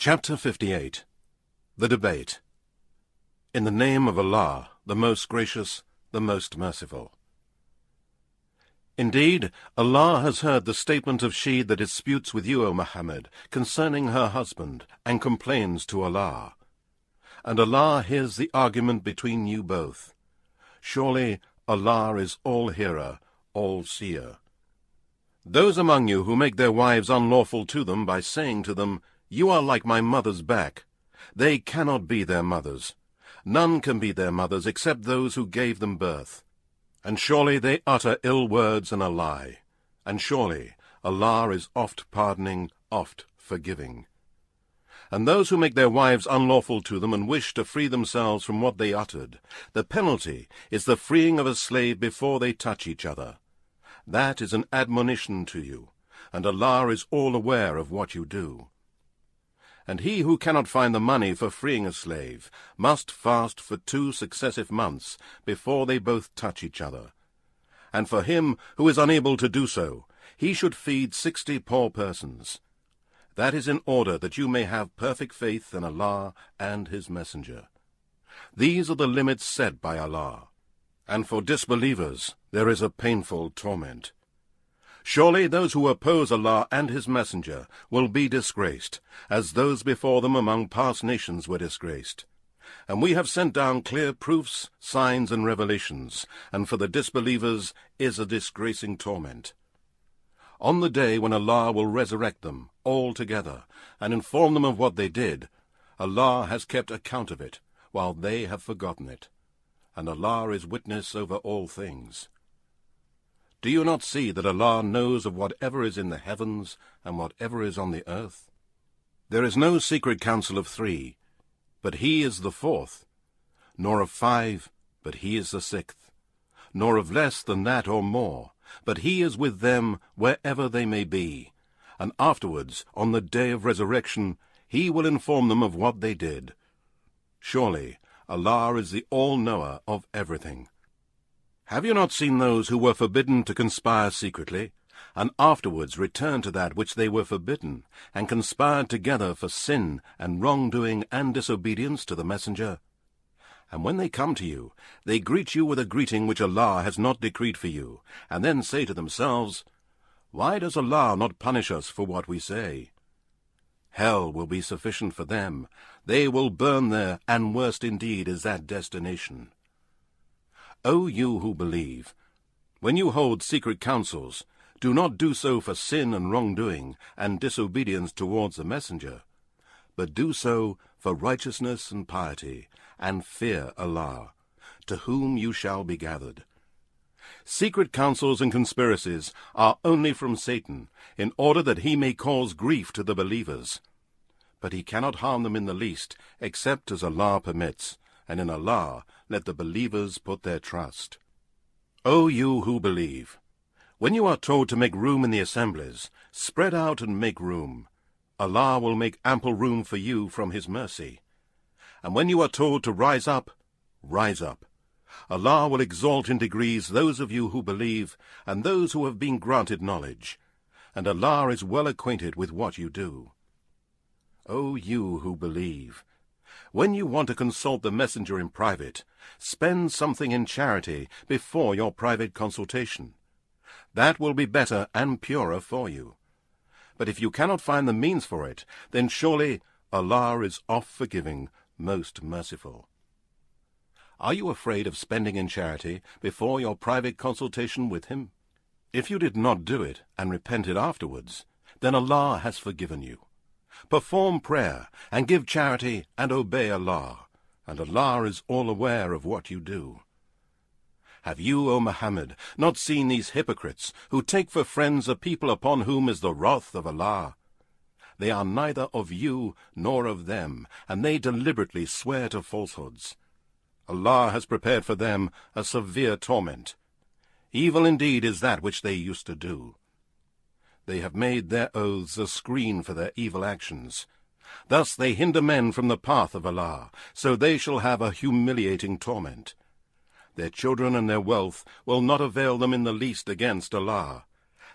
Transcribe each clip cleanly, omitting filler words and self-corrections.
Chapter 58. The Debate. In the name of Allah, the most gracious, the most merciful. Indeed, Allah has heard the statement of she that disputes with you, O Muhammad, concerning her husband, and complains to Allah. And Allah hears the argument between you both. Surely Allah is all-hearer, all-seer. Those among you who make their wives unlawful to them by saying to them, "You are like my mother's back," they cannot be their mothers. None can be their mothers except those who gave them birth. And surely they utter ill words and a lie. And surely Allah is oft pardoning, oft forgiving. And those who make their wives unlawful to them and wish to free themselves from what they uttered, the penalty is the freeing of a slave before they touch each other. That is an admonition to you, and Allah is all aware of what you do. And he who cannot find the money for freeing a slave must fast for 2 successive months before they both touch each other. And for him who is unable to do so, he should feed 60 poor persons. That is in order that you may have perfect faith in Allah and His Messenger. These are the limits set by Allah. And for disbelievers there is a painful torment. Surely those who oppose Allah and His Messenger will be disgraced, as those before them among past nations were disgraced. And we have sent down clear proofs, signs, and revelations, and for the disbelievers is a disgracing torment. On the day when Allah will resurrect them all together, and inform them of what they did, Allah has kept account of it, while they have forgotten it. And Allah is witness over all things. Do you not see that Allah knows of whatever is in the heavens and whatever is on the earth? There is no secret council of 3, but He is the 4th, nor of 5, but He is the 6th, nor of less than that or more, but He is with them wherever they may be, and afterwards, on the day of resurrection, He will inform them of what they did. Surely Allah is the all-knower of everything. Have you not seen those who were forbidden to conspire secretly, and afterwards returned to that which they were forbidden, and conspired together for sin and wrongdoing and disobedience to the Messenger? And when they come to you, they greet you with a greeting which Allah has not decreed for you, and then say to themselves, "Why does Allah not punish us for what we say?" Hell will be sufficient for them. They will burn there, and worst indeed is that destination. O you who believe, when you hold secret councils, do not do so for sin and wrongdoing and disobedience towards the Messenger, but do so for righteousness and piety, and fear Allah, to whom you shall be gathered. Secret councils and conspiracies are only from Satan, in order that he may cause grief to the believers. But he cannot harm them in the least, except as Allah permits, and in Allah let the believers put their trust. O you who believe, when you are told to make room in the assemblies, spread out and make room. Allah will make ample room for you from His mercy. And when you are told to rise up, rise up. Allah will exalt in degrees those of you who believe, and those who have been granted knowledge. And Allah is well acquainted with what you do. O you who believe, when you want to consult the Messenger in private, spend something in charity before your private consultation. That will be better and purer for you. But if you cannot find the means for it, then surely Allah is oft-forgiving, most merciful. Are you afraid of spending in charity before your private consultation with Him? If you did not do it and repented afterwards, then Allah has forgiven you. Perform prayer and give charity and obey Allah, and Allah is all aware of what you do. Have you, O Muhammad, not seen these hypocrites who take for friends a people upon whom is the wrath of Allah? They are neither of you nor of them, and they deliberately swear to falsehoods. Allah has prepared for them a severe torment. Evil indeed is that which they used to do. They have made their oaths a screen for their evil actions. Thus they hinder men from the path of Allah, so they shall have a humiliating torment. Their children and their wealth will not avail them in the least against Allah.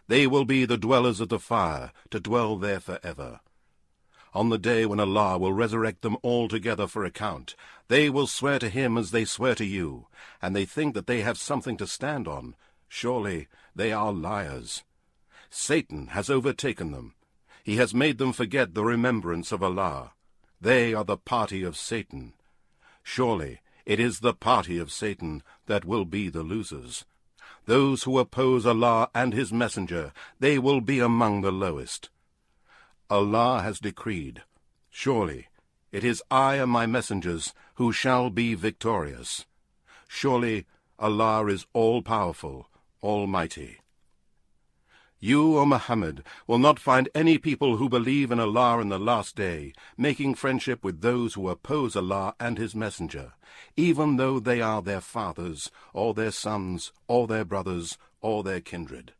They will be the dwellers of the fire, to dwell there forever. On the day when Allah will resurrect them all together for account, they will swear to him as they swear to you, and they think that they have something to stand on. Surely they are liars. Satan has overtaken them. He has made them forget the remembrance of Allah. They are the party of Satan. Surely it is the party of Satan that will be the losers. Those who oppose Allah and his messenger, they will be among the lowest. Allah has decreed, surely it is I and my messengers who shall be victorious. Surely Allah is all-powerful, almighty. You, O Muhammad, will not find any people who believe in Allah in the last day, making friendship with those who oppose Allah and his messenger, even though they are their fathers, or their sons, or their brothers, or their kindred.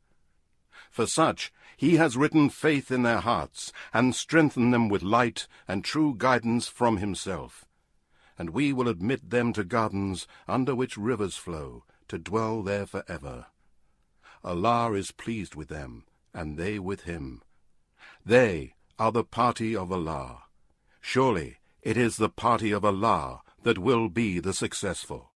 For such he has written faith in their hearts, and strengthened them with light and true guidance from himself. And we will admit them to gardens under which rivers flow, to dwell there forever. Allah is pleased with them, and they with him. They are the party of Allah. Surely it is the party of Allah that will be the successful.